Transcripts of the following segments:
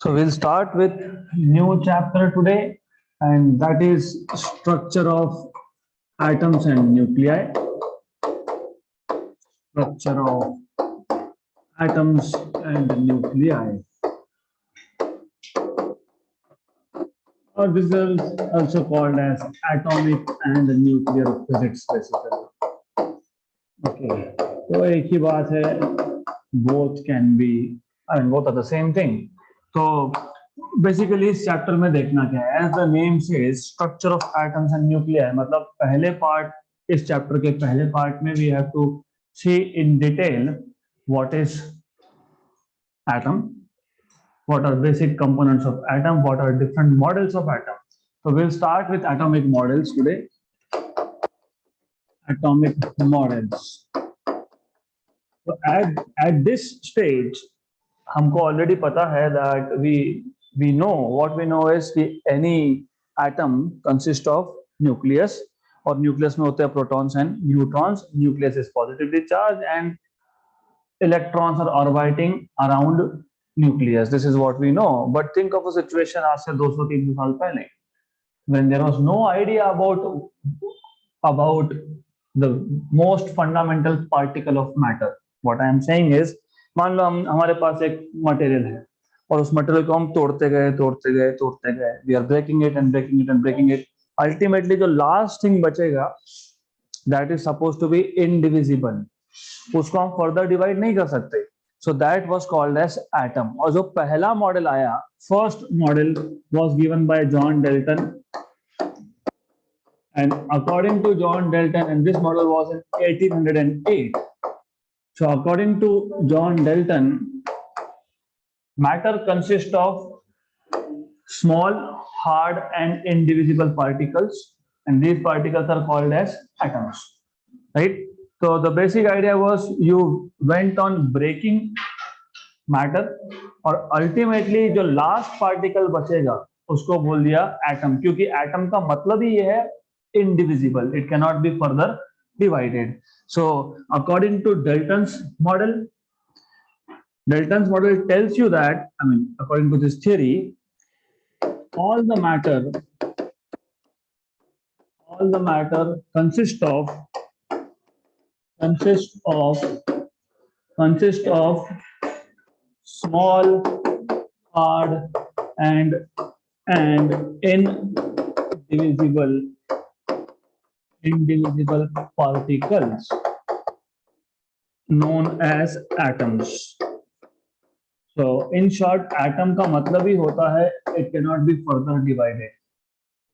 So we'll start with new chapter today, and that is structure of atoms and nuclei. Structure of atoms and nuclei. Or this is also called as atomic and nuclear physics basically. Okay, तो एक ही बात है, both can be, I mean both are the same thing. तो basically इस chapter में देखना क्या है, as the name says structure of atoms and nuclei, मतलब पहले पार्ट, इस चैप्टर के पहले पार्ट में we have to see in detail what is atom, what are basic components of atom, what are different models of atom. So we'll start with atomic models today. Atomic models. So at this stage हमको already पता है that we know what we know is कि any atom consists of nucleus, और nucleus में होते हैं protons and neutrons. Nucleus is positively charged and electrons are orbiting around nucleus. This is what we know. But think of a situation आज से 200-300 साल पहले, when there was no idea about the most fundamental particle of matter. What I am saying is, मान लो हमारे पास एक material है और उस मटेरियल को हम तोड़ते गए, we are breaking it and breaking it and breaking it. Ultimately जो last thing बचेगा, that is supposed to be indivisible. उसको हम further divide नहीं कर सकते. So that was called as atom. और जो पहला मॉडल आया, first model was given by John Dalton, and according to John Dalton, and this model was in 1808. So according to John Dalton, matter consists of small, hard and indivisible particles, and these particles are called as atoms, right? So the basic idea was you went on breaking matter और ultimately जो last particle बचेगा उसको बोल दिया atom, क्योंकि atom का मतलब ही ये है indivisible, it cannot be further divided. So according to Dalton's model tells you that, I mean according to this theory, all the matter consists of small, hard and indivisible particles known as atoms. So in short, atom का मतलब ही होता है it cannot be further divided,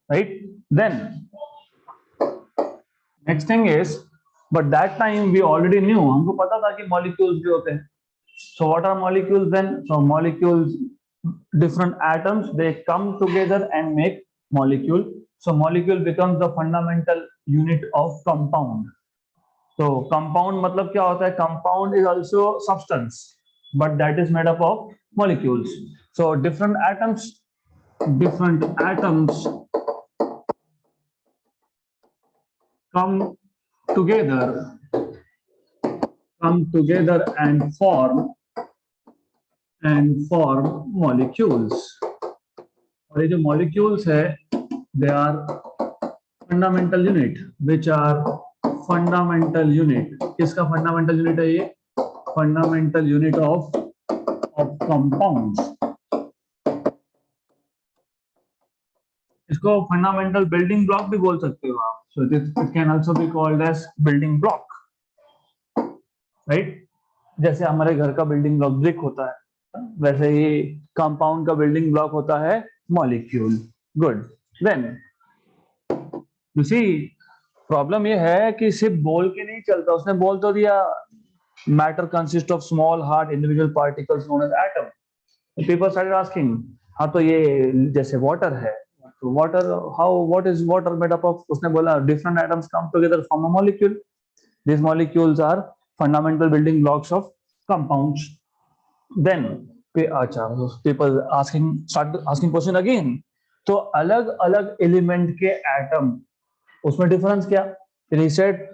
right? Then next thing is, but that time we already knew, हमको पता था कि molecules भी होते हैं. So what are molecules then? So molecules, different atoms, they come together and make molecule. So molecule becomes the fundamental unit of compound. So compound मतलब क्या होता है? Compound is also substance, but that is made up of molecules. So different atoms come together and form molecules. और ये जो molecules है, they are fundamental unit, which are fundamental unit. किसका fundamental unit है ये? Fundamental unit of compounds. इसको fundamental building block भी बोल सकते हो आप. So it can also be called as building block, right? जैसे हमारे घर का building block brick होता है, वैसे ही compound का building block होता है molecule. Good. Then you see, problem ये है कि सिर्फ बोल के नहीं चलता. उसने बोल तो दिया matter consists of small, hard, individual particles known as atom. People started asking, हाँ तो ये जैसे water है, water, what is water made up of? उसने बोला different atoms come together form a molecule. These molecules are fundamental building blocks of compounds. Then people start asking question again. तो अलग अलग element के atom, उसमें difference क्या? He said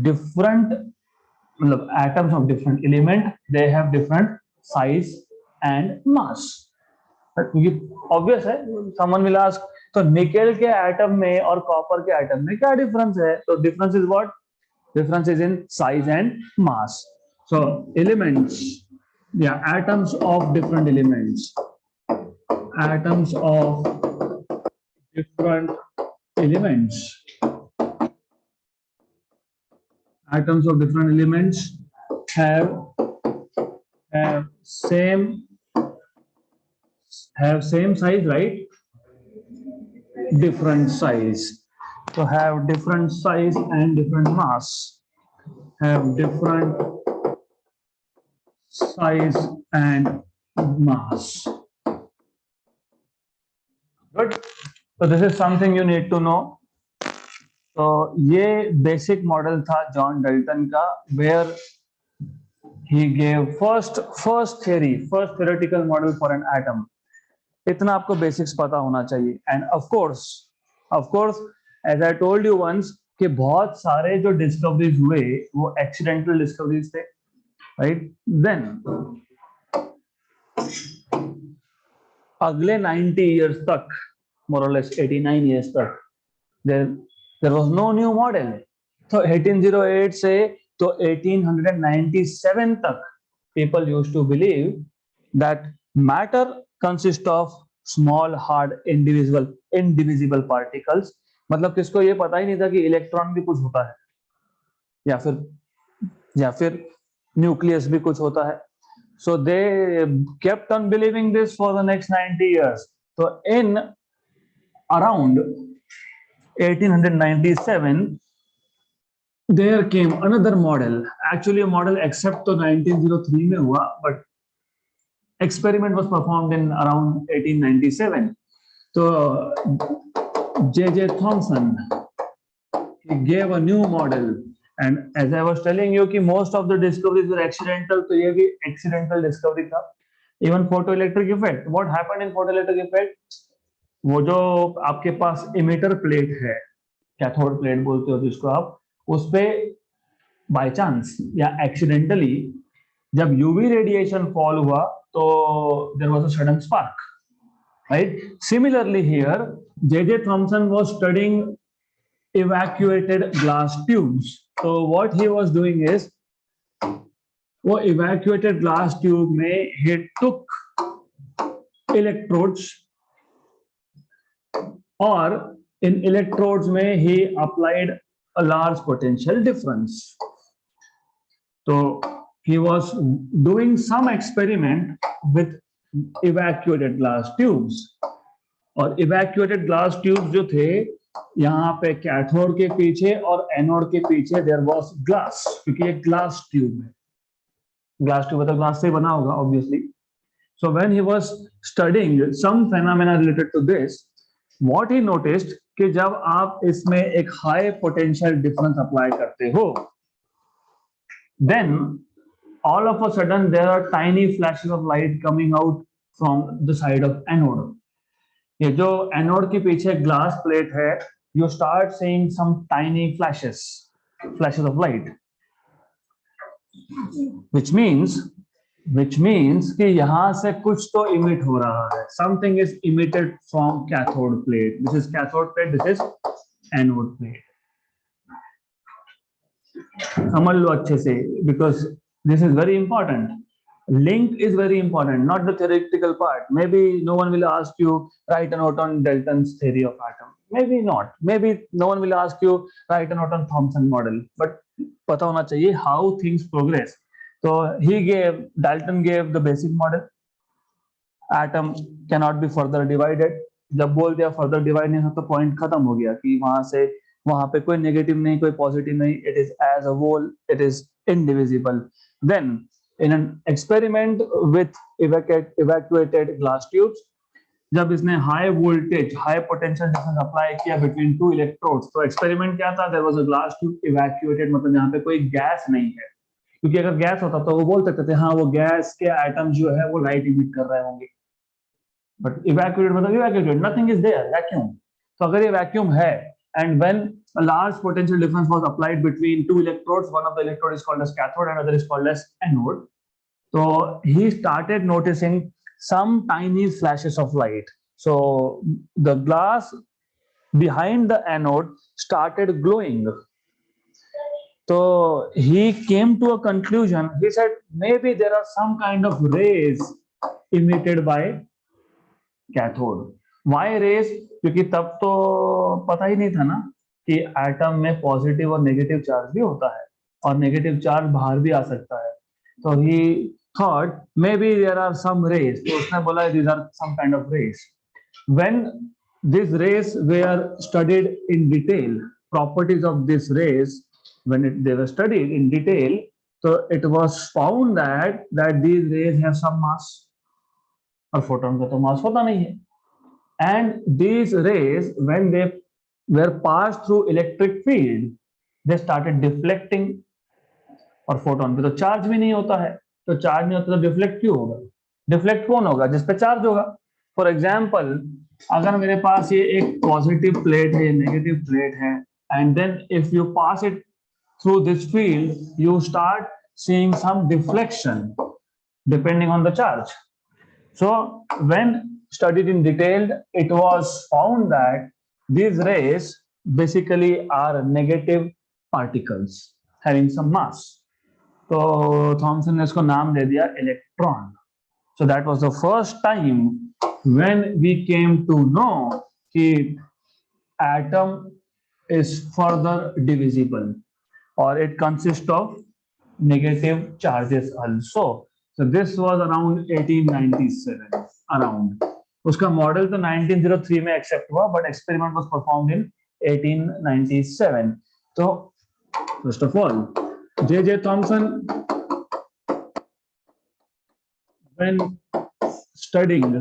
different, मतलब atoms of different element, they have different size and mass, क्योंकि obvious है, someone will ask तो निकेल के एटम में और कॉपर के एटम में क्या डिफरेंस है? तो difference is what? Difference is in size and mass. So elements, yeah, atoms of different elements, atoms of different elements, atoms of different elements have have same have same size, right? Different size. So have different size and different mass. Have different size and mass. Good. So this is something you need to know. तो ये basic model था John Dalton का, where he gave first theoretical model for an atom. इतना आपको basics पता होना चाहिए. And of course as I told you once कि बहुत सारे जो डिस्कवरीज हुए वो एक्सीडेंटल डिस्कवरीज थे, राइट? देन अगले 90 इयर्स तक, मोर और लेस 89 इयर्स तक, there was no new model. तो 1808 से तो 1897 तक people used to believe that matter consists of small hard indivisible particles. मतलब किसको ये पता ही नहीं था कि इलेक्ट्रॉन भी कुछ होता है, या फिर न्यूक्लियस भी कुछ होता है. So they kept on believing this for the next 90 years. So in around 1897 there came another model. Actually a model except to 1903 में हुआ, but experiment was performed in around 1897. So J.J. Thomson, he gave a new model, and as I was telling you कि most of the discoveries were accidental, तो ये भी accidental discovery था. Even photoelectric effect. What happened in photoelectric effect? वो जो आपके पास emitter plate है, कैथोड प्लेट बोलते हो जिसको आप, उस पे बाय चांस या एक्सीडेंटली जब यूवी रेडिएशन फॉल हुआ तो there was a sudden spark, right? Similarly here J.J. Thomson was studying evacuated glass tubes. So what he was doing is, वो evacuated glass tube में he took electrodes, और in electrodes में he applied a large potential difference. So he was doing some experiment with evacuated glass tubes, और evacuated glass tubes जो थे, यहाँ पे cathode के पीछे और एनोड के पीछे there was glass, क्योंकि ये ग्लास ट्यूब है. ग्लास ट्यूब मतलब ग्लास से बना होगा obviously. So when he was studying some phenomena related to this, what he noticed कि जब आप इसमें एक high potential difference apply करते हो, then all of a sudden there are tiny flashes of light coming out from the side of anode. ये जो anode के पीछे ग्लास प्लेट है, you start seeing some tiny flashes of light, which means कि यहाँ से कुछ तो emit हो रहा है. Something is emitted from cathode plate. This is cathode plate, this is anode plate. समझ लो अच्छे से, because this is very important. Link is very important, not the theoretical part. Maybe no one will ask you write a note on Dalton's theory of atom. Maybe not. Maybe no one will ask you write a note on Thomson model. But पता होना चाहिए how things progress. So Dalton gave the basic model. Atom cannot be further divided. जब बोल दिया further divide नहीं तो point खत्म हो गया कि वहां से वहां पे कोई नेगेटिव नहीं, कोई पॉजिटिव नहीं. It is as a whole, it is indivisible. Then in an experiment with evacuated glass tubes, जब इसने high voltage high potential difference apply किया बिटवीन टू इलेक्ट्रोड्स, तो एक्सपेरिमेंट क्या था? There was a glass tube evacuated, मतलब यहाँ पे कोई गैस नहीं है, क्योंकि अगर गैस होता तो वो बोल सकते थे हाँ वो गैस के एटम जो है वो लाइट इमिट कर रहे होंगे. बट इवैक्यूएटेड मतलब evacuated, nothing is there, vacuum. तो अगर ये वैक्यूम है, and when a large potential difference was applied between two electrodes, one of the electrode is called as cathode and other is called as anode. So he started noticing some tiny flashes of light. So the glass behind the anode started glowing. So he came to a conclusion. He said maybe there are some kind of rays emitted by cathode. Why rays? क्योंकि तब तो पता ही नहीं था ना कि atom में positive और नेगेटिव चार्ज भी होता है और नेगेटिव चार्ज बाहर भी आ सकता है. तो he thought maybe there are some rays. तो उसने बोला these are some kind of rays. When these rays were studied in detail, properties of this rays, when they were studied in detail, so it was found that these rays have some mass. और photon का तो मास होता नहीं है. And these rays, when they were passed through electric field, they started deflecting. और photon पे तो charge भी नहीं होता है, तो चार्ज नहीं होता तो डिफ्लेक्ट क्यों होगा? डिफ्लेक्ट कौन होगा? जिस पे चार्ज होगा. फॉर एग्जाम्पल, अगर मेरे पास ये एक पॉजिटिव प्लेट है, नेगेटिव प्लेट है, and then if you pass it through this field, you start seeing some deflection depending on the charge. So when studied in detail, it was found that these rays basically are negative particles having some mass. So Thomson ने इसको नाम दे दिया electron. So that was the first time when we came to know कि atom is further divisible or it consists of negative charges also. So this was around 1897 around. उसका model तो 1903 में accept हुआ, but experiment was performed in 1897. तो first of all J.J. Thomson, when studying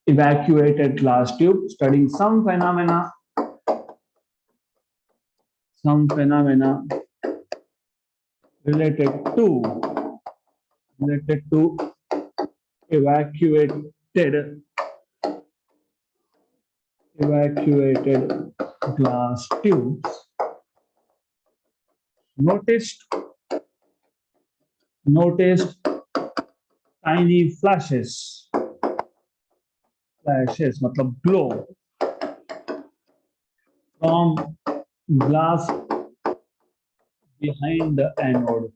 evacuated glass tube, studying some phenomena related to evacuated glass tubes, noticed tiny flashes मतलब glow from glass behind the anode.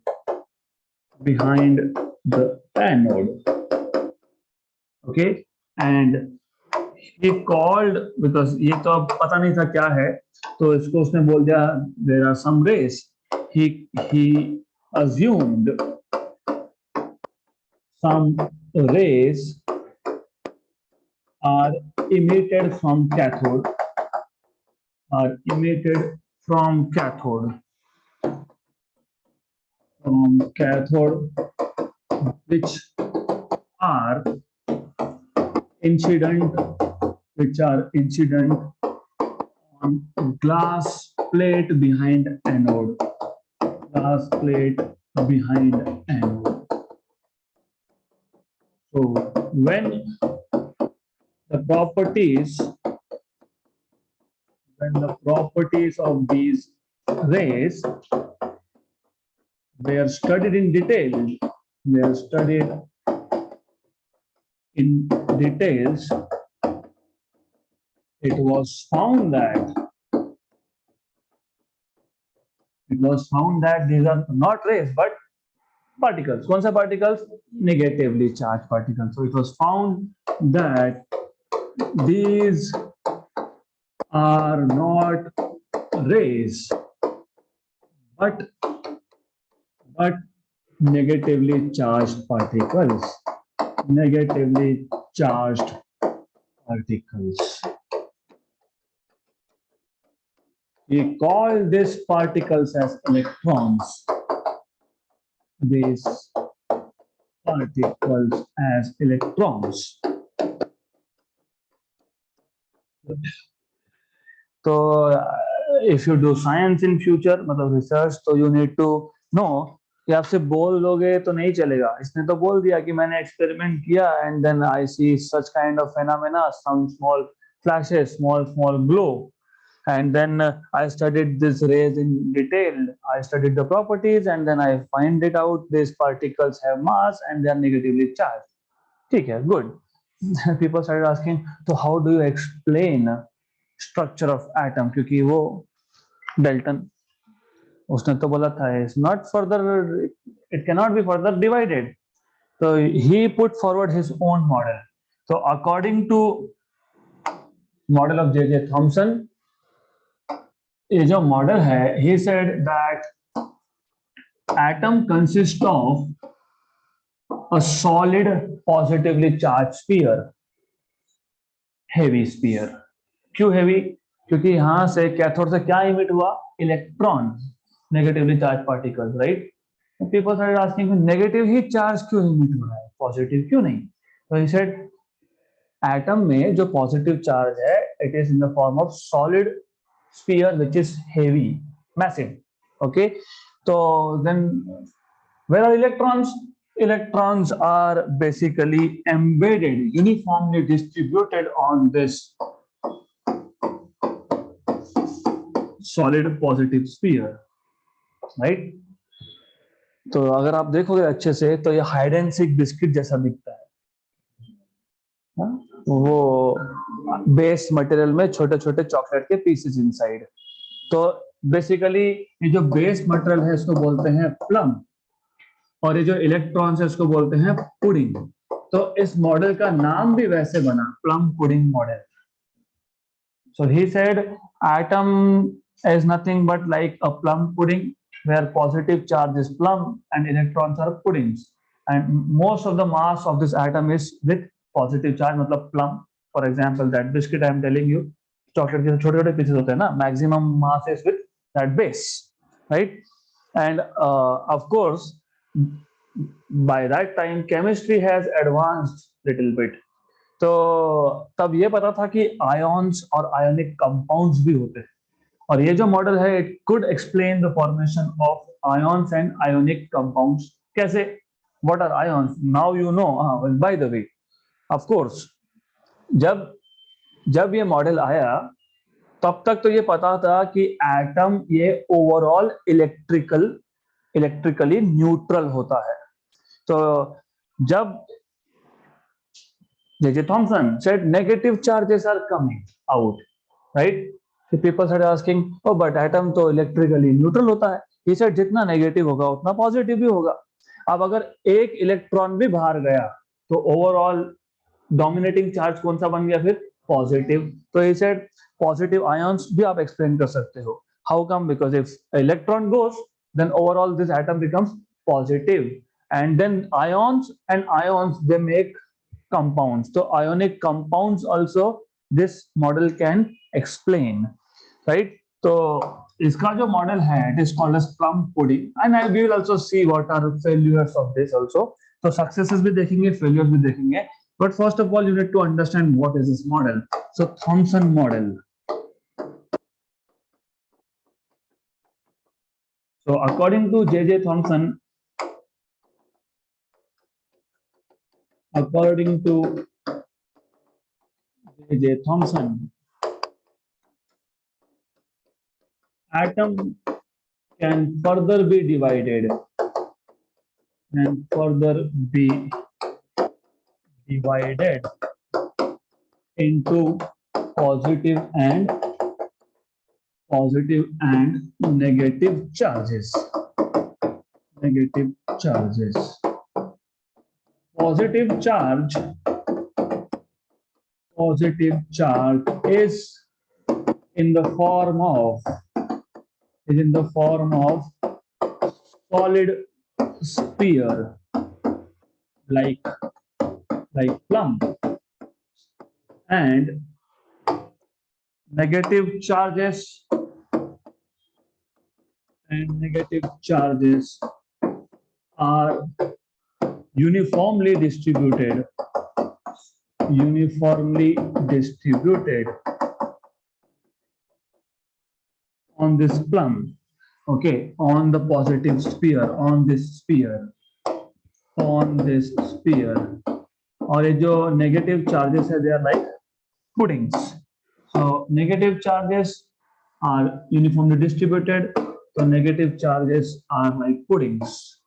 Okay, and he called, because ये तो अब पता नहीं था क्या है, तो इसको उसने बोल दिया there are some rays. He assumed some rays are emitted from cathode, which are incident on glass plate behind anode. So when the properties of these rays they are studied in detail. It was found that these are not rays but particles. कौन सा particles? Negatively charged particles. So it was found that these are not rays but negatively charged particles. We call these particles as electrons. So if you do science in future, मतलब research, तो you need to know कि आपसे बोल दोगे तो नहीं चलेगा. इसने तो बोल दिया कि मैंने एक्सपेरिमेंट किया and then I see such kind of phenomena, some small flashes, small glow and then I studied this rays in detail. I studied the properties, and then I find it out these particles have mass and they are negatively charged. ठीक है, good. People started asking, so how do you explain structure of atom? क्योंकि वो Dalton उसने तो बोला था it's not further, it cannot be further divided. So he put forward his own model. So according to model of J.J. Thomson, ये जो model है, he said that atom consists of a solid positively charged sphere, heavy sphere. क्यों heavy? क्योंकि यहां से cathode से क्या emit हुआ? Electron, negatively charged particles, right? People started asking negative ही चार्ज क्यों इमिट हो रहा है, पॉजिटिव क्यों नहीं? तो ही सेड एटम में जो पॉजिटिव चार्ज है, it is in the form of solid sphere which is heavy, massive. Okay, so then where are electrons? Electrons are basically embedded, uniformly distributed on this solid positive sphere, right? तो अगर आप देखोगे अच्छे से तो ये hide and seek biscuit जैसा दिखता है, वो बेस मटेरियल में छोटे छोटे चॉकलेट के पीसेस इनसाइड. तो बेसिकली ये जो बेस मटेरियल है इसको बोलते हैं प्लम, और ये जो इलेक्ट्रॉन्स है इसको बोलते हैं पुडिंग. तो इस मॉडल का नाम भी वैसे बना, plum pudding model. So he said atom is nothing but like a plum pudding where positive charge is plum and electrons are puddings, and most of the mass of this atom is with positive charge, मतलब plum. For example, that biscuit I am telling you, chocolate के छोटे छोटे pieces होते हैं ना, maximum mass is with that base, right? And of course by that time chemistry has advanced little bit. तो तब ये पता था कि ions और ionic compounds भी होते हैं, और ये जो मॉडल है it could explain the formation of ions and ionic compounds. कैसे? What are ions? Now you know. By the way, of course जब ये मॉडल आया तब तक तो ये पता था कि एटम ये ओवरऑल इलेक्ट्रिकली न्यूट्रल होता है. तो जब J.J. Thomson said negative charges are coming out, right? So people started asking, oh, but atom तो इलेक्ट्रिकली न्यूट्रल होता है. He said जितना नेगेटिव होगा उतना पॉजिटिव भी होगा. अब अगर एक इलेक्ट्रॉन भी बाहर गया तो ओवरऑल डोमिनेटिंग चार्ज कौन सा बन गया फिर? पॉजिटिव. तो he said पॉजिटिव आयंस भी आप एक्सप्लेन कर सकते हो. How come? Because if electron goes, then overall this atom becomes positive, and then ions they make compounds. So ionic compounds also this model can explain, right? So इसका जो model है it is called as plum pudding, and we will also see what are failures of this also. तो successes भी देखेंगे, failures भी देखेंगे, but first of all you need to understand what is this model. So Thomson model. So according to J.J. Thomson, atom can further be divided into positive and negative charges. Positive charge is in the form of solid sphere like plum, and negative charges are uniformly distributed on this plum, okay, on the positive sphere, on this sphere. और ये जो negative charges है they are like puddings. So negative charges are uniformly distributed. So negative charges are like puddings,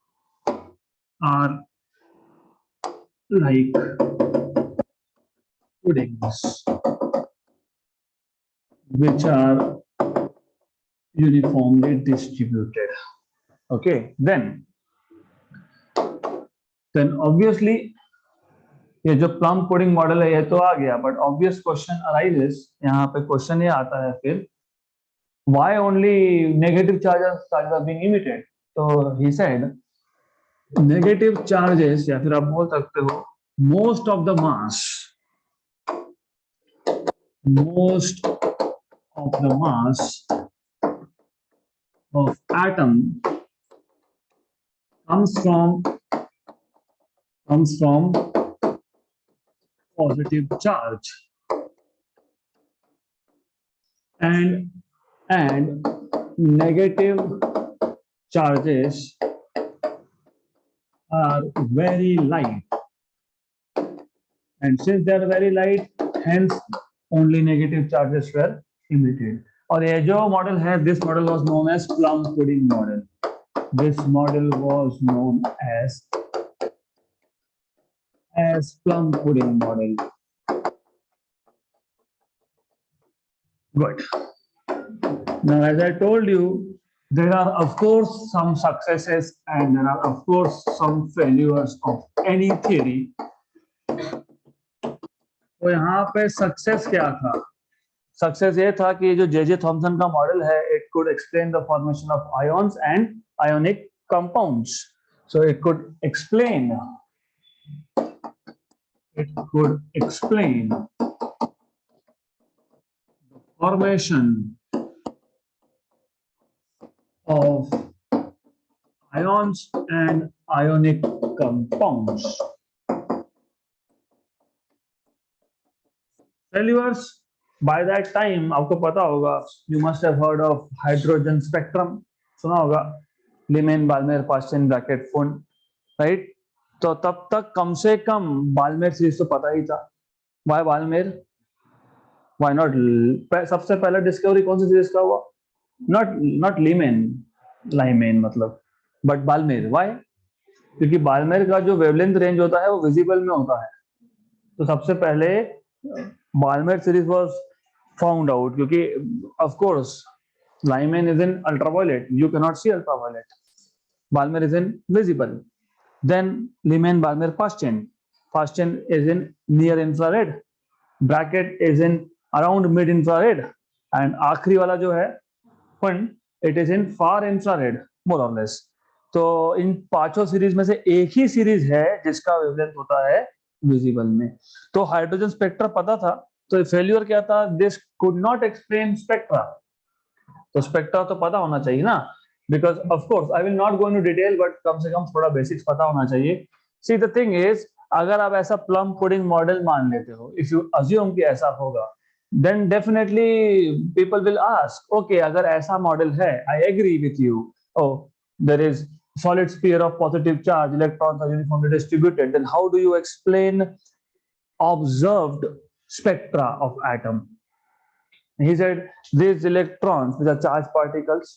are like puddings, which are uniformly distributed. Okay, then obviously ये जो plum pudding model है ये तो आ गया, but obvious question arises, यहाँ पे question ये आता है फिर, why only negative charges are being emitted? तो he said negative charges, या फिर आप बोल सकते हो most of the mass of atom comes from positive charge, and negative charges are very light, and since they are very light, hence only negative charges were emitted. और ये जो model है, this model was known as plum pudding model. This model was known as plum pudding model. Good. Now, as I told you, there are of course some successes and there are of course some failures of any theory. तो यहाँ पे success क्या था? Success ये था कि जो J Thomson का मॉडल है, it could explain the formation of ions and ionic compounds. So it could explain formation of ions and ionic compounds. Failures, by that time आपको पता होगा, you must have heard of hydrogen spectrum, सुना होगा, Lehman Balmer Paschen bracket phone, right? तो तब तक कम से कम बाल्मेर series तो पता ही था. Why बाल्मेर? Why not? सबसे पहला डिस्कवरी कौन सी सीरीज का हुआ? Not लाइमेन मतलब, बट बाल्मेर. Why? क्योंकि बाल्मेर का जो वेवलेंथ रेंज होता है वो विजिबल में होता है. तो सबसे पहले Balmer series was found out, क्योंकि of course Lyman is in ultraviolet, you can not see ultraviolet. Balmer is in visible. Then Lyman Balmer Paschen is in near infrared, Brackett is in around mid infrared, and आखिरी वाला जो है Pfund, it is in far infrared more और less. तो इन पांचों series में से एक ही सीरीज है जिसका वेवलेंथ होता है विजिबल में. तो हाइड्रोजन स्पेक्ट्रा पता था, तो फेल्यूर क्या था? This could not explain spectra. तो स्पेक्ट्रा तो पता होना चाहिए ना, because of course I will not go into detail, but कम से कम थोड़ा बेसिक्स पता होना चाहिए. सी द थिंग इज, अगर आप ऐसा प्लम पुडिंग मॉडल मान लेते हो, इफ यू अज्यूम कि ऐसा होगा, then definitely people will ask, okay, अगर ऐसा मॉडल है, I agree with you, oh, there is solid sphere of positive charge, electrons are uniformly distributed, then how do you explain observed spectra of atom? He said these electrons, which are charged particles,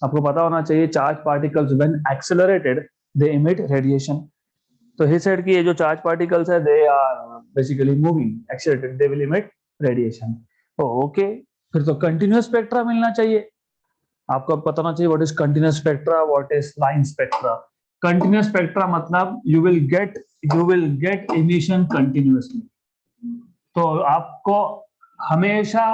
आपको पता होना चाहिए, charged particles when accelerated they emit radiation. तो he said कि ये जो charged particles है, they are basically moving, accelerated, they will emit radiation. Oh, okay, फिर तो continuous spectra मिलना चाहिए. आपको पता होना चाहिए what is continuous spectra, what is line spectra. Continuous spectra मतलब you will get emission continuously. तो आपको हमेशा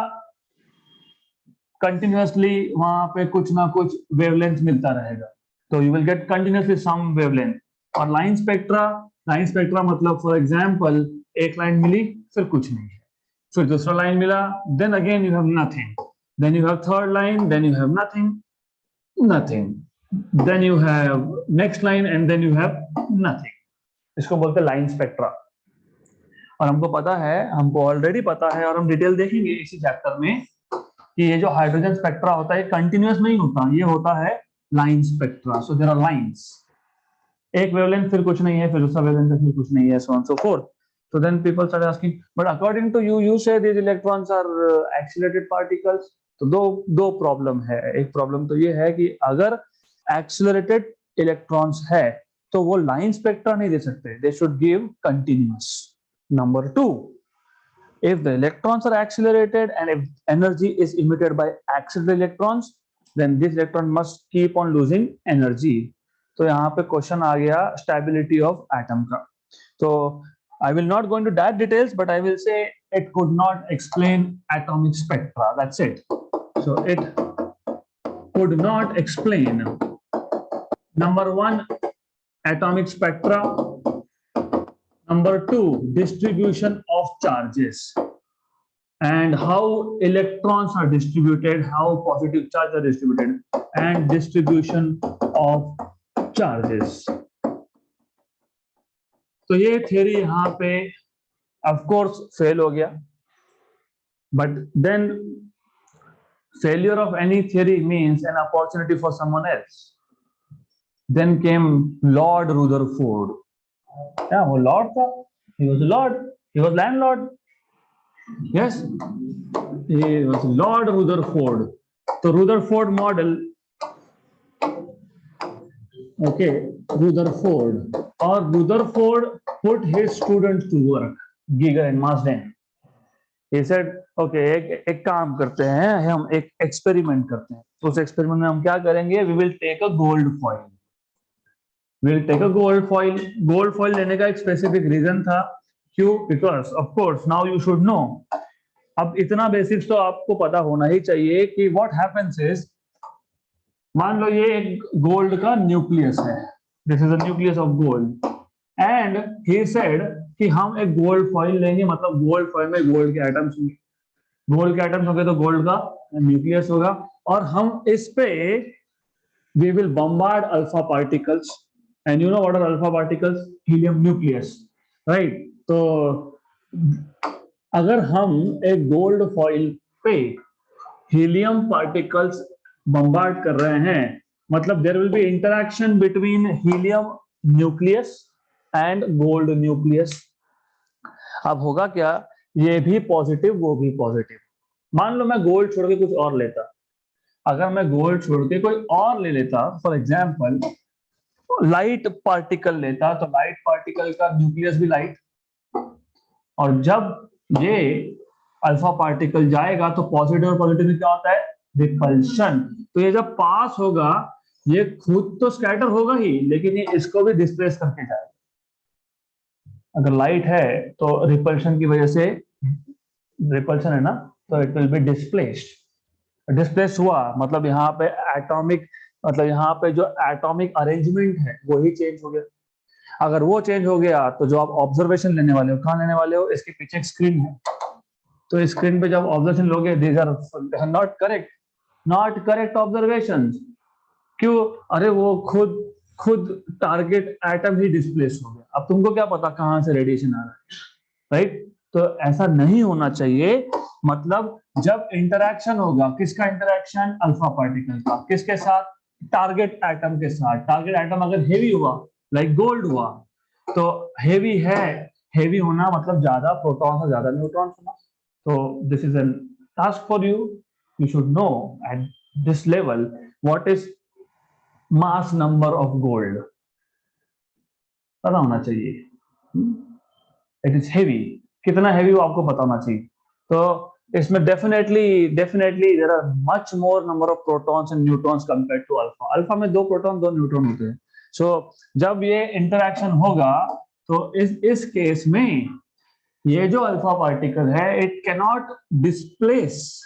continuously वहां पे कुछ ना कुछ wavelength मिलता रहेगा. तो you will get continuously some wavelength. और लाइन स्पेक्ट्रा मतलब फॉर एग्जांपल एक लाइन मिली, फिर कुछ नहीं है, फिर दूसरा लाइन मिला, then again you have nothing, then you have third line, then you have nothing, then you have next line, and then you have nothing. इसको बोलते हैं लाइन स्पेक्ट्रा. और हमको ऑलरेडी पता है, और हम डिटेल देखेंगे इसी चैप्टर में, कि ये जो हाइड्रोजन स्पेक्ट्रा होता है कंटिन्यूअस नहीं होता, ये होता है line spectra. So there are lines, एक वेवलेंथ फिर कुछ नहीं है, फिर दूसरा वेवलेंथ फिर कुछ नहीं है, so on so fourth. So then people started asking, but according to you, you say these electrons are accelerated particles. तो दो प्रॉब्लम है. एक प्रॉब्लम तो ये है कि अगर एक्सेलरेटेड इलेक्ट्रॉन्स है तो वो लाइन स्पेक्ट्रा नहीं दे सकते. They should give continuous. Number 2, if the electrons are accelerated and if energy is emitted by accelerated electrons, then this electron must keep on losing energy. तो यहाँ पे क्वेश्चन आ गया stability of atom का. तो I will not go into that details, but I will say it could not explain atomic spectra. That's it. So it could not explain, number 1, atomic spectra. Number 2, distribution of charges and how electrons are distributed, how positive charges are distributed, and distribution of charges. तो ये theory यहाँ पे of course fail हो गया, but then failure of any theory means an opportunity for someone else. Then came lord Rutherford. क्या वो Lord था? he was a lord, he was landlord. Yes, he was Lord Rutherford. तो Rutherford model, okay, Rutherford, or Rutherford put his students to work, Giger and Marsden. He said, okay, एक काम करते हैं, हम एक एक्सपेरिमेंट करते हैं. उस एक्सपेरिमेंट में हम क्या करेंगे? We will take a gold foil. We will take a gold foil. Gold foil लेने का एक स्पेसिफिक रीजन था. क्यों? Because of course now you should know. अब इतना बेसिक्स तो आपको पता होना ही चाहिए कि what happens is, मान लो ये एक गोल्ड का न्यूक्लियस है. This is a nucleus of gold and he said कि हम एक गोल्ड फॉइल लेंगे, मतलब गोल्ड फॉइल में गोल्ड के एटम्स होंगे. गोल्ड के एटम्स होंगे तो गोल्ड का न्यूक्लियस होगा और हम इस पे we will bombard alpha particles. And you know what are alpha particles? Helium nucleus, right? तो अगर हम एक गोल्ड फॉइल पे हीलियम पार्टिकल्स बम्बार्ड कर रहे हैं, मतलब there will be interaction between helium nucleus and gold nucleus. अब होगा क्या? ये भी पॉजिटिव, वो भी पॉजिटिव. मान लो मैं गोल्ड छोड़ के कुछ और लेता. अगर मैं गोल्ड छोड़ के कोई और ले लेता, फॉर एग्जाम्पल लाइट पार्टिकल लेता, तो लाइट पार्टिकल का न्यूक्लियस भी लाइट, और जब ये अल्फा पार्टिकल जाएगा तो पॉजिटिव और पॉजिटिव में क्या होता है? रिपल्शन. तो ये जब पास होगा, ये खुद तो स्कैटर होगा ही, लेकिन ये इसको भी डिस्प्लेस करके जाएगा. अगर लाइट है तो रिपल्शन की वजह से, रिपल्शन है ना, तो it will be displaced. Displace हुआ मतलब यहाँ पे एटॉमिक, मतलब यहाँ पे जो एटॉमिक अरेंजमेंट है वो ही चेंज हो गया. अगर वो चेंज हो गया तो जो आप ऑब्जर्वेशन लेने वाले हो, कहाँ लेने वाले हो? इसके पीछे एक स्क्रीन है. तो स्क्रीन पे जब ऑब्जर्वेशन लोगे, these are not correct observations. क्यों? अरे वो खुद टारगेट एटम ही डिस्प्लेस हो गया. अब तुमको क्या पता कहाँ से रेडिएशन आ रहा है, राइट? तो ऐसा नहीं होना चाहिए. मतलब जब इंटरैक्शन होगा, किसका इंटरैक्शन? अल्फा पार्टिकल का. किसके साथ? टारगेट एटम के साथ. टारगेट एटम अगर हेवी हुआ, लाइक गोल्ड हुआ, तो हेवी है, हेवी होना मतलब ज्यादा प्रोटॉन्स और ज्यादा न्यूट्रॉन्स होना. तो this is an task for you. You should know at this level what is mass number of gold. पता होना चाहिए. It is heavy. कितना हेवी वो आपको पता होना चाहिए. तो इसमें definitely there are much more number of protons and neutrons compared to alpha. Alpha में 2 प्रोटॉन 2 न्यूट्रॉन होते हैं. सो जब ये इंटरैक्शन होगा तो इस केस में ये जो अल्फा पार्टिकल है, इट कैन नॉट डिस्प्लेस.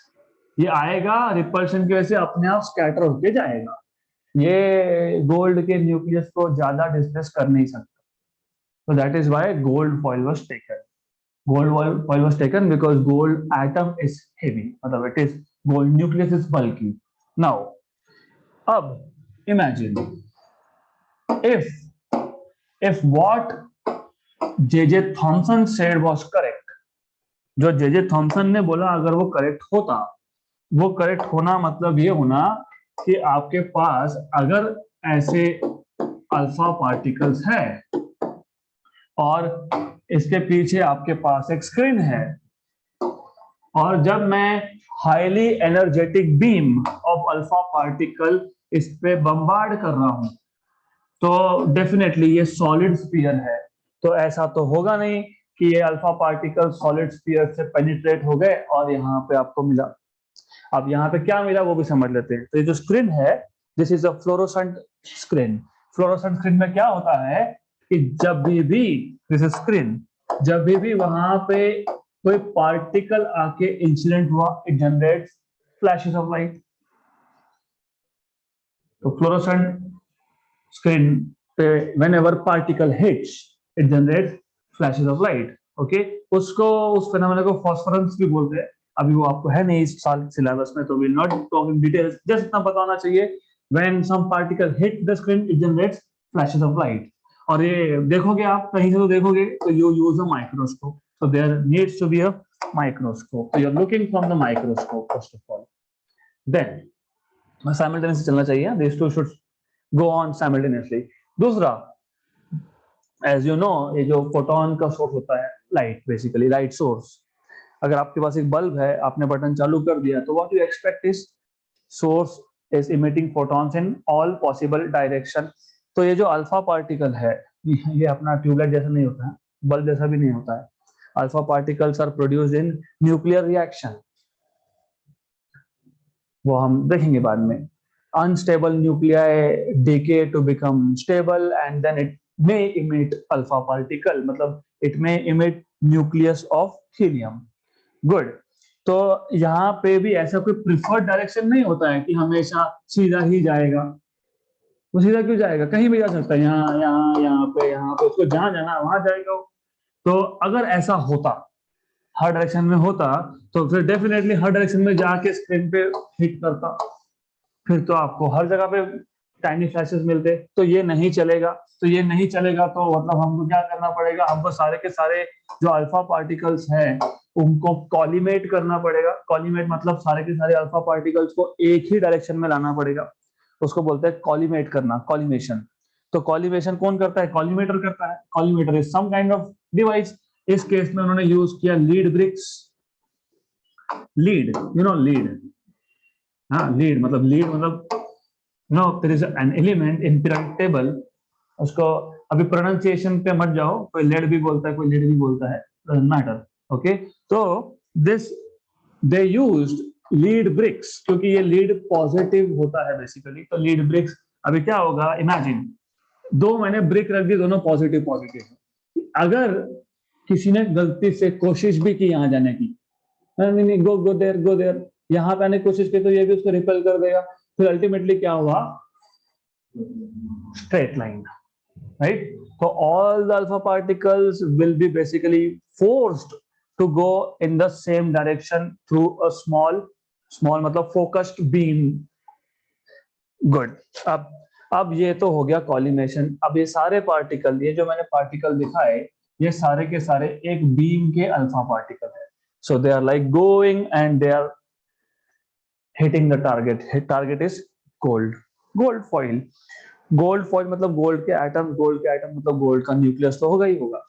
ये आएगा रिपल्शन की वजह से अपने आप स्कैटर होके जाएगा. ये गोल्ड के न्यूक्लियस को ज्यादा डिस्प्लेस कर नहीं सकता. So that is why gold foil was taken. Gold foil was taken because gold atom is heavy. मतलब it is gold nucleus is bulky. Now, अब imagine if what J.J. Thomson said was correct. जो J.J. Thomson ने बोला अगर वो correct होता, वो correct होना मतलब ये होना कि आपके पास अगर ऐसे अल्फा पार्टिकल्स है और इसके पीछे आपके पास एक स्क्रीन है, और जब मैं highly energetic beam of alpha particle इस पे बम्बार्ड कर रहा हूं, तो डेफिनेटली ये सॉलिड स्फीयर है। तो ऐसा तो होगा नहीं कि ये अल्फा पार्टिकल सॉलिड स्फीयर से पेनिट्रेट हो गए और यहाँ पे आपको मिला। अब यहाँ पे क्या मिला वो भी समझ लेते हैं। तो ये जो स्क्रीन है, this is a fluorescent screen. Fluorescent screen में क्या होता है कि जब भी दिस इज स्क्रीन, जब भी वहां पे कोई पार्टिकल आके इंसिडेंट हुआ, it generates flashes of light. तो fluorescent screen whenever particle hits it generates flashes of light। Okay, उसको, उस फेनोमेना को फॉस्फोरेंस भी बोलते हैं। अभी वो आपको है नहीं इस साल सिलेबस में, तो will not talk in details, just इतना पता होना चाहिए when some particle hit the screen it generates flashes of light. और ये देखोगे आप कहीं से तो देखोगे तो you use a microscope, so there needs to be a microscope, so you're looking from the microscope first of all, then simultaneously चलना चाहिए, these two should go on simultaneously। दूसरा, as you know, ये जो photon का source होता है light, basically light source. अगर आपके पास एक बल्ब है, आपने बटन चालू कर दिया, तो what you expect is source is emitting photons in all possible direction. तो ये जो अल्फा पार्टिकल है, ये अपना ट्यूबलाइट जैसा नहीं होता है, बल्ब जैसा भी नहीं होता है। Alpha particles are produced in nuclear reaction, वो हम देखेंगे बाद में। Unstable nuclei decay to become stable and then it may emit alpha particle, मतलब it may emit nucleus of helium। Good। तो यहाँ पे भी ऐसा कोई प्रिफर्ड डायरेक्शन नहीं होता है कि हमेशा सीधा ही जाएगा। वो सीधा क्यों जाएगा, कहीं भी जा सकता है, यहाँ यहाँ पे उसको जहां जाना वहां जाएगा। तो अगर ऐसा होता, हर डायरेक्शन में होता, तो फिर डेफिनेटली हर डायरेक्शन में जाके स्क्रीन पे हिट करता, फिर तो आपको हर जगह पे टाइनी फ्लैशेस मिलते। तो ये नहीं चलेगा। तो ये नहीं चलेगा तो मतलब हमको क्या करना पड़ेगा, हमको सारे के सारे जो अल्फा पार्टिकल्स हैं उनको कॉलीमेट करना पड़ेगा। कॉलीमेट मतलब सारे के सारे अल्फा पार्टिकल्स को एक ही डायरेक्शन में लाना पड़ेगा, उसको बोलते हैं कॉलीमेट करना, कॉलीमेशन। तो कॉलीमेशन कौन करता है, कॉलीमेटर करता है। Collimator is some kind of device. इस केस में उन्होंने यूज किया lead bricks. Lead, you know lead, हाँ लीड मतलब no, there is an element in periodic table. उसको अभी प्रोनाउंसिएशन पे मत जाओ, कोई लेड भी बोलता है, कोई लीड भी बोलता है, डजंट मैटर। ओके, तो this they used lead bricks, क्योंकि ये लीड पॉजिटिव होता है बेसिकली। तो लीड ब्रिक्स, अभी क्या होगा, इमेजिन दो मैंने ब्रिक रख दी, दोनों पॉजिटिव पॉजिटिव। अगर किसी ने गलती से कोशिश भी की यहाँ जाने की, नहीं गो देयर, यहाँ पे आने की कोशिश की, तो ये भी उसको रिपेल कर देगा। फिर अल्टीमेटली क्या हुआ, स्ट्रेट लाइन, राइट। तो all the alpha particles will be basically forced to go in the same direction through a small मतलब फोकस्ड बीम। गुड। अब ये तो हो गया कॉलिमेशन। अब ये सारे पार्टिकल, ये जो मैंने पार्टिकल दिखाए, ये सारे के सारे एक बीम के अल्फा पार्टिकल है। So they are like going and they are hitting the target. Target is gold foil. Gold foil मतलब गोल्ड के एटम, गोल्ड के एटम मतलब गोल्ड का न्यूक्लियस तो होगा ही होगा।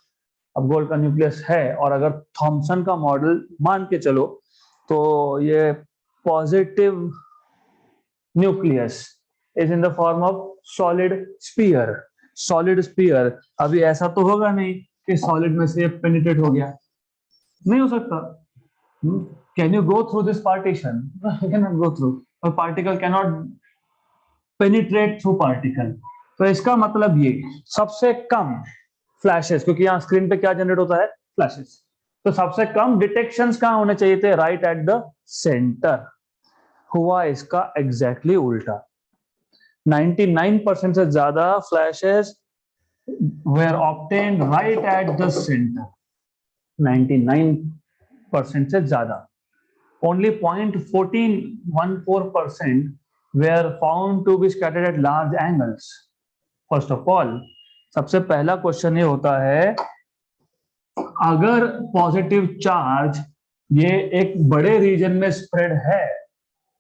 अब गोल्ड का न्यूक्लियस है, और अगर थॉमसन का मॉडल मान के चलो, तो ये positive nucleus is in the form of solid sphere. Solid sphere, अभी ऐसा तो होगा नहीं कि सॉलिड में से पेनिट्रेट हो गया, नहीं हो सकता। Can you go through this partition, can not go through. और particle can not penetrate through particle. तो इसका मतलब ये सबसे कम फ्लैशेस, क्योंकि यहाँ स्क्रीन पे क्या जनरेट होता है, फ्लैशेस, तो सबसे कम डिटेक्शंस कहाँ होने चाहिए थे, राइट एट द सेंटर। हुआ इसका एग्जैक्टली उल्टा। 99% से ज्यादा flashes were obtained right at the center। 99% से ज्यादा। Only 0.14% were found to be scattered at large angles। First of all, सबसे पहला क्वेश्चन ये होता है, अगर पॉजिटिव चार्ज ये एक बड़े रीजन में स्प्रेड है,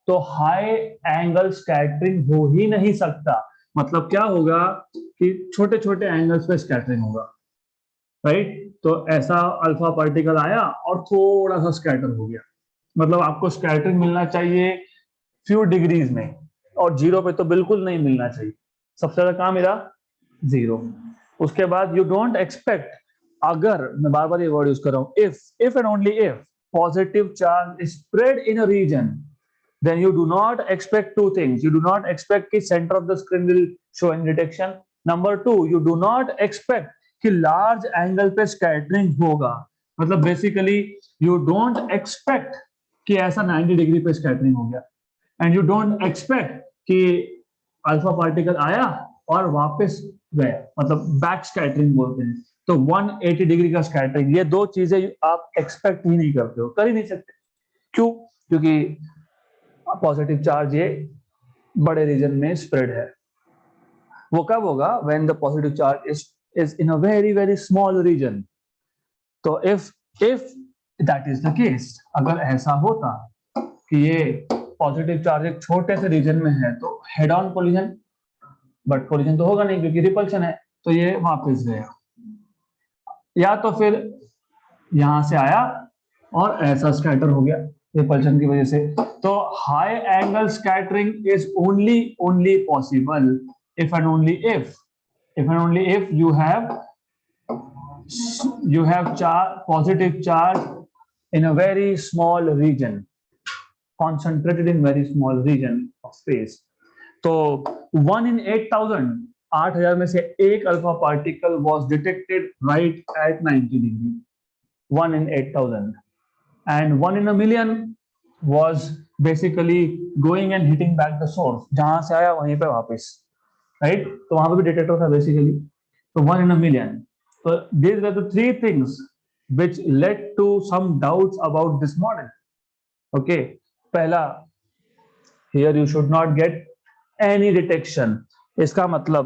तो हाई एंगल स्कैटरिंग हो ही नहीं सकता। मतलब क्या होगा कि छोटे छोटे एंगल्स पे स्कैटरिंग होगा, राइट। तो ऐसा अल्फा पार्टिकल आया और थोड़ा सा स्कैटर हो गया, मतलब आपको स्कैटरिंग मिलना चाहिए फ्यू डिग्रीज में, और जीरो पे तो बिल्कुल नहीं मिलना चाहिए। सबसे ज्यादा कहाँ मिला? जीरो। उसके बाद यू डोंट एक्सपेक्ट, अगर मैं बार बार ये वर्ड यूज कर रहा हूं, if and only if positive charge is spread in a region, then you do not expect two things. You do not expect कि center of the screen will show any detection. Number two, you do not expect कि large angle पे scattering होगा, मतलब basically you don't expect कि ऐसा 90 degree पे scattering हो गया, and you don't expect कि अल्फा पार्टिकल आया और वापस गया, मतलब बैक स्कैटरिंग बोलते हैं। तो 180 डिग्री का स्कैटरिंग, ये दो चीजें आप एक्सपेक्ट ही नहीं करते हो, कर ही नहीं सकते। क्यों? क्योंकि पॉजिटिव चार्ज ये बड़े रीजन में स्प्रेड है। वो कब होगा? When the positive charge is in a very very small region. तो if that is the case, अगर ऐसा होता कि ये पॉजिटिव चार्ज एक छोटे से रीजन में है तो head on collision, but collision तो होगा नहीं क्योंकि रिपल्शन है, तो ये वापस गया, या तो फिर यहां से आया और ऐसा स्कैटर हो गया रिपल्शन की वजह से। तो high angle scattering is only possible if and only if you have positive charge in a very small region, concentrated in very small region of space. तो 1 in 8,000, 8,000 में से एक alpha particle was detected right at 90 degree, 1 in 8,000, and 1 in a million was basically going and hitting back the source, जहां से आया वहीं पे वापस, राइट। तो वहां पे भी डिटेक्टर था बेसिकली। तो 1 in a million। तो these were the three things which led to some doubts about this model। okay, पहला, here you should not get any detection, इसका मतलब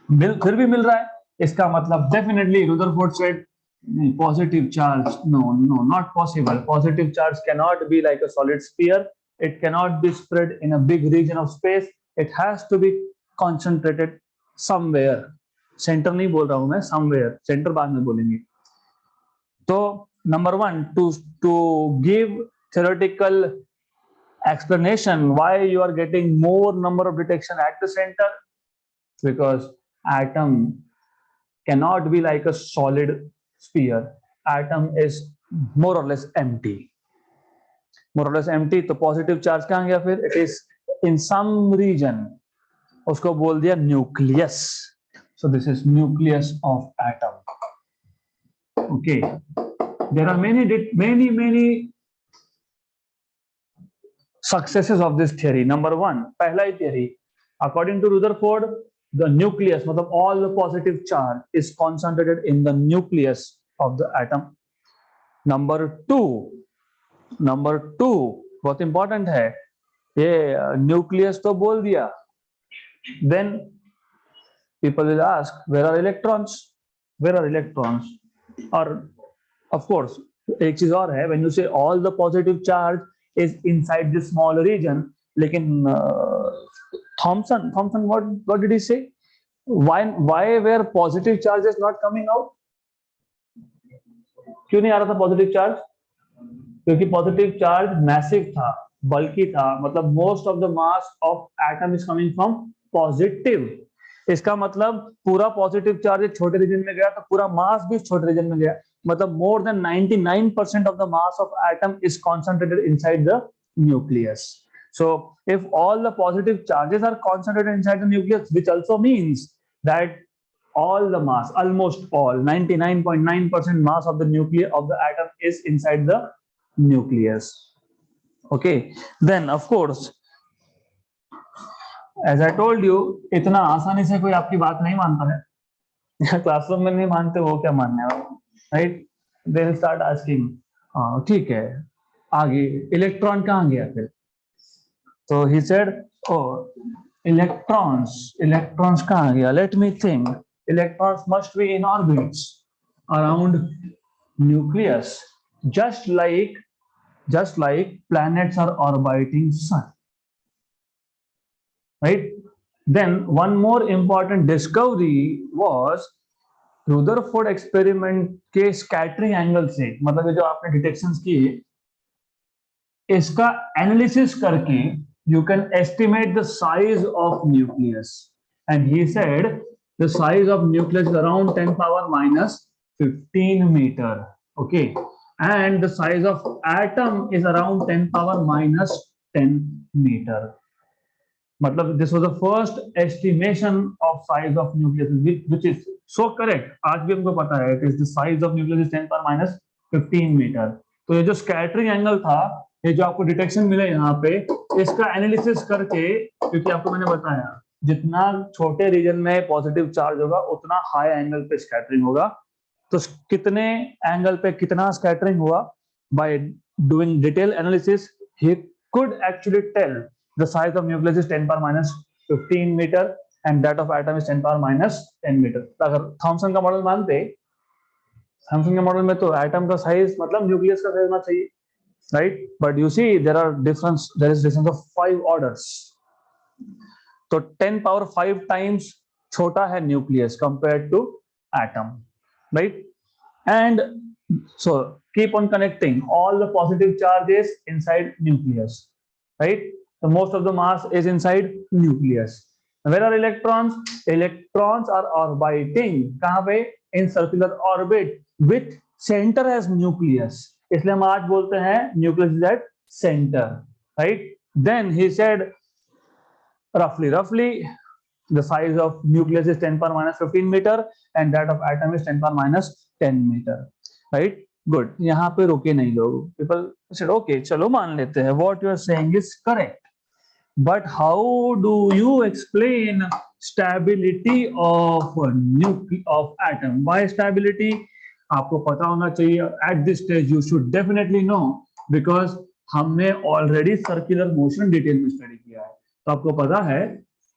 फिर भी मिल रहा है, इसका मतलब definitely Rutherford said positive charge, no, not possible, positive charge cannot be like a solid sphere, it cannot be spread in a big region of space, it has to be concentrated somewhere। Centre नहीं बोल रहा हूं मैं, somewhere, centre बाद में बोलेंगे। तो number one, to give theoretical explanation why you are getting more number of detection at the center, because atom cannot be like a solid sphere, atom is more or less empty, तो positive charge कहां गया फिर? It is in some region, उसको बोल दिया nucleus. So this is nucleus of atom. Okay, there are many successes of this theory। Number one, पहला ही theory, according to Rutherford, the nucleus, मतलब all the positive charge is concentrated in the nucleus of the atom। Number two बहुत important है, ये nucleus तो बोल दिया, then people will ask where are electrons, और of course एक चीज और है, when you say all the positive charge is inside this small region, लेकिन Thomson what did he say? why were positive charges not coming out? क्यों नहीं आ रहा था पॉजिटिव चार्ज? क्योंकि पॉजिटिव चार्ज मैसिव था, बल्कि था, मतलब most of the mass of atom is coming from positive. इसका मतलब पूरा पॉजिटिव चार्ज एक छोटे रीजन में गया तो पूरा मास भी छोटे रीजन में गया, मतलब more than 99% of the mass of atom is concentrated inside the nucleus। So if all the positive charges are concentrated inside the nucleus, which also means that all the mass, almost all, 99.9% mass of the nucleus of the atom is inside the nucleus। okay, then of course as I told you, इतना आसानी से कोई आपकी बात नहीं मानता है, classroom में नहीं मानते, वो क्या मानने वाले, right. They will start asking, ठीक है आगे इलेक्ट्रॉन कहाँ गया फिर? तो ही सेड, ओ इलेक्ट्रॉन्स कहाँ गया? Let me think, electrons must be in orbits around nucleus, just like planets are orbiting sun, right? Then one more important discovery was Rutherford experiment के स्कैटरिंग एंगल से, मतलब ये जो आपने detections किए, इसका एनालिसिस करके you can estimate the size of nucleus, and he said the size of nucleus is around 10 power minus 15 meter. Okay, and the size of atom is around 10 power minus 10 meter. मतलब this was the first estimation of size of nucleus, which is so correct. आज भी हमको पता है, it is the size of nucleus is 10 power minus 15 meter. तो ये जो scattering angle था, ये जो आपको डिटेक्शन मिला यहाँ पे, इसका एनालिसिस करके, क्योंकि आपको मैंने बताया जितना छोटे रीजन में पॉजिटिव चार्ज होगा उतना हाई एंगल पे स्कैटरिंग होगा. तो कितने एंगल पे कितना स्कैटरिंग हुआ, by doing detail analysis he could actually tell the size of nucleus is 10 power minus 15 meter and that of atom is 10 power minus 10 meter. अगर थॉमसन का मॉडल मानते, थॉमसन के मॉडल में तो एटम का साइज मतलब nucleus का size होना चाहिए, right? But you see there is difference of 5 orders. तो 10 पावर 5 टाइम्स छोटा है nucleus compared to atom, right? And so keep on connecting all the positive charges inside nucleus, right? So most of the mass is inside nucleus. Where are electrons? Electrons are orbiting kahan pe? In circular orbit with center as nucleus. इसलिए हम आज बोलते हैं nucleus is at center, right? Then he said roughly the size of nucleus is 10 power minus 15 meter and that of atom is 10 power minus 10 meter. Right, good. यहाँ पे रुके नहीं लोग. पीपल सेड ओके चलो मान लेते हैं what you are saying is correct, but how do you explain stability of atom? Why stability? आपको पता होना चाहिए at this stage. You should definitely know, because हमने ऑलरेडी सर्कुलर मोशन डिटेल में स्टडी किया है. तो आपको पता है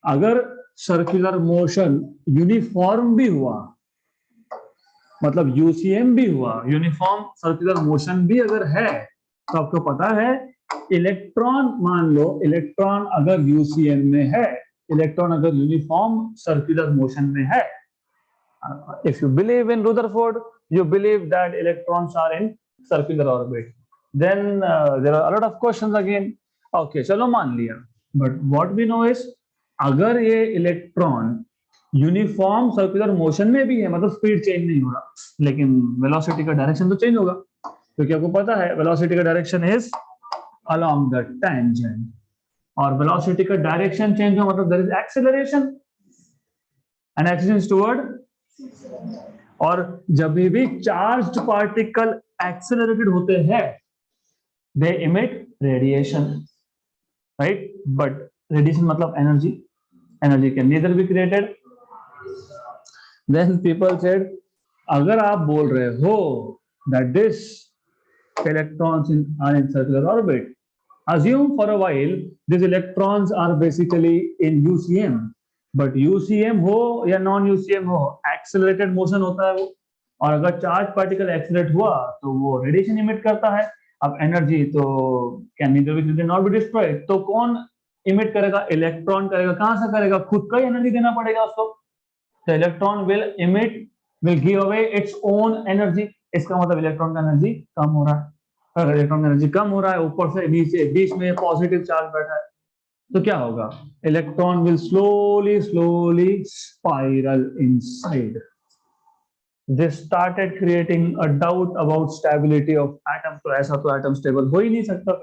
अगर सर्कुलर मोशन यूनिफॉर्म भी हुआ, मतलब यूसीएम भी हुआ, यूनिफॉर्म सर्कुलर मोशन भी अगर है, तो आपको पता है इलेक्ट्रॉन, मान लो इलेक्ट्रॉन अगर यूसीएम में है, इलेक्ट्रॉन अगर यूनिफॉर्म सर्कुलर मोशन में है, if you believe in Rutherford, you believe that electrons are in circular orbit, then there are a lot of questions again. Okay चलो मान लिया, but what we know is अगर ये electron uniform circular motion में भी है, मतलब speed change नहीं हो रहा, लेकिन वेलोसिटी का डायरेक्शन तो चेंज होगा, क्योंकि आपको पता है वेलोसिटी का direction is along the tangent, और वेलोसिटी का डायरेक्शन चेंज हो मतलब there is acceleration, and acceleration is toward. और जब भी चार्ज्ड पार्टिकल एक्सेलरेटेड होते हैं they emit radiation, right? But radiation मतलब energy can neither be created. Then people said, अगर आप बोल रहे हो that this electrons are in circular orbit, assume for a while these electrons are basically in UCM, but UCM हो या non UCM हो, accelerated motion होता है वो, और अगर चार्ज पार्टिकल एक्सेलरेट हुआ तो वो रेडिएशन इमिट करता है. अब एनर्जी तो can neither be created not be destroyed, तो कौन इमिट करेगा? इलेक्ट्रॉन करेगा. कहां से करेगा? खुद का ही एनर्जी देना पड़ेगा उसको. The electron will give away its own energy. इसका मतलब इलेक्ट्रॉन का एनर्जी कम हो रहा है. अगर इलेक्ट्रॉन का एनर्जी कम हो रहा है, ऊपर से नीचे बीच में पॉजिटिव चार्ज बैठा है, तो क्या होगा? Electron will slowly spiral inside. This started creating a doubt about stability of atom. तो ऐसा तो एटम स्टेबल हो ही नहीं सकता,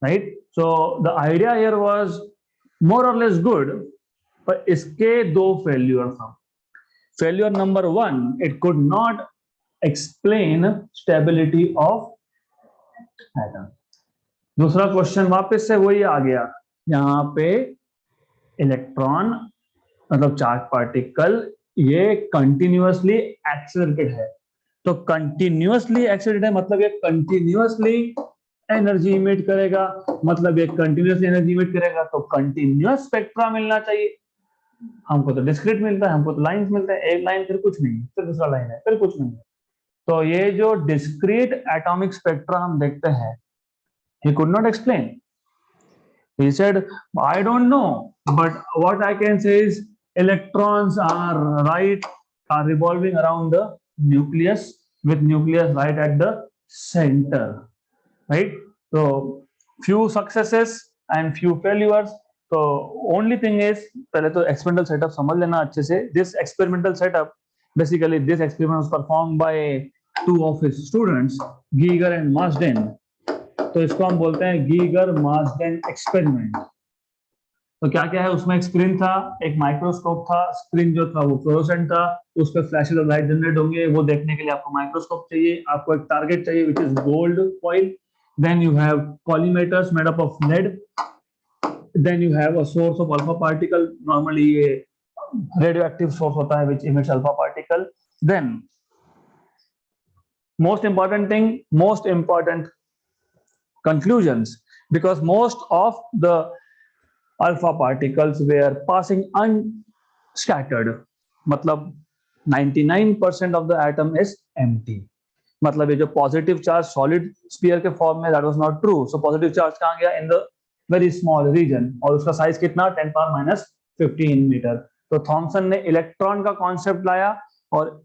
right? So the idea here was more or less good, पर इसके दो फेल्यूर था. Failure number 1, it could not explain stability of atom. दूसरा क्वेश्चन वापस से वही आ गया, यहाँ पे इलेक्ट्रॉन मतलब चार्ज पार्टिकल ये कंटिन्यूअसली एक्सेलरेटेड है. तो कंटिन्यूअसली एक्सेलरेटेड है मतलब ये कंटिन्यूअसली एनर्जी इमिट करेगा, मतलब ये कंटिन्यूअसली एनर्जी इमिट करेगा, तो कंटिन्यूअस स्पेक्ट्रा मिलना चाहिए. हमको तो डिस्क्रीट मिलता है, हमको तो लाइंस मिलता है, एक लाइन फिर कुछ नहीं, फिर दूसरा लाइन है, फिर कुछ नहीं. तो ये जो डिस्क्रीट एटॉमिक स्पेक्ट्रा हम देखते हैं, he could not explain. He said, I don't know, but what I can say is electrons are right are revolving around the nucleus with nucleus right at the center, right? So few successes and few failures. So only thing is, पहले तो experimental setup समझ लेना अच्छे से. This experimental setup, basically this experiment was performed by two of his students, Giger and Marsden. तो इसको हम बोलते हैं गीगर मार्सडेन एक्सपेरिमेंट. तो क्या क्या है उसमें? एक स्क्रीन था, एक माइक्रोस्कोप था. स्क्रीन जो था वो फ्लोरोसेंट था, उस पर फ्लैशेस ऑफ लाइट जनरेट होंगे. वो देखने के लिए आपको माइक्रोस्कोप चाहिए, आपको एक टारगेट चाहिए which is gold foil. Then you have collimators made up of lead. Then you have a source of alpha particle. Normally ये रेडियो एक्टिव सोर्स होता है which emits alpha particle. Then most important conclusions, because most of the alpha particles were passing unscattered. मतलब 99% of the atom is empty. मतलब ये जो positive charge solid sphere के form में, that was not true. So positive charge कहाँ गया? In the very small region. और उसका साइज कितना? 10⁻⁻15 मीटर. तो थॉमसन ने इलेक्ट्रॉन का कॉन्सेप्ट लाया और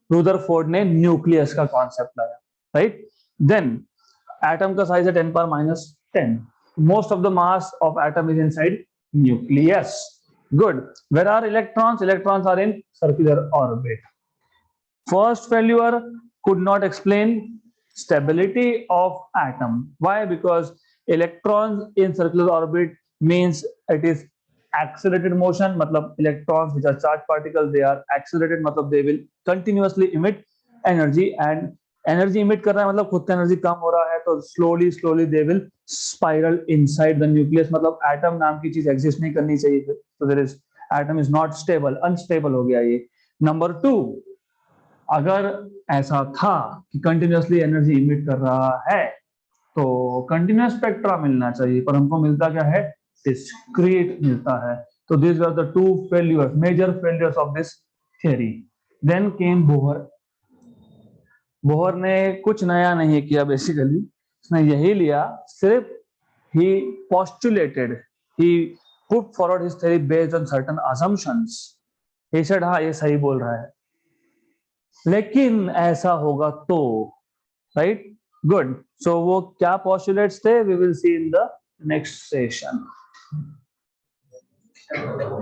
रुदरफोर्ड ने न्यूक्लियस का कॉन्सेप्ट लाया, राइट? देन एटम का साइज है 10⁻10. Most of the mass of atom is inside nucleus. Good. Where are electrons? Electrons are in circular orbit. First failure could not explain stability of atom. Why? Because electrons in circular orbit means it is accelerated motion. मतलब electrons which are charged particles, they are accelerated, मतलब they will continuously emit energy, and energy emit कर रहा है मतलब खुद का energy कम हो रहा है, तो slowly they will spiral inside the nucleus. मतलब atom नाम की चीज exist नहीं करनी चाहिए. तो there is atom is not stable, unstable हो गया ये. Number 2, अगर ऐसा था कि कंटिन्यूसली एनर्जी इमिट कर रहा है तो कंटिन्यूस स्पेक्ट्रा मिलना चाहिए, पर हमको मिलता क्या है? डिस्क्रीट मिलता है. तो this are the two failures, major failures of this theory. Then came Bohr. Bohr ने कुछ नया नहीं किया. बेसिकली उसने यही लिया, सिर्फ he postulated, he put forward his theory based on certain assumptions. He said हाँ ये सही बोल रहा है, लेकिन ऐसा होगा तो, राइट? गुड. सो वो क्या पोस्टुलेट्स थे? We will see in the next session.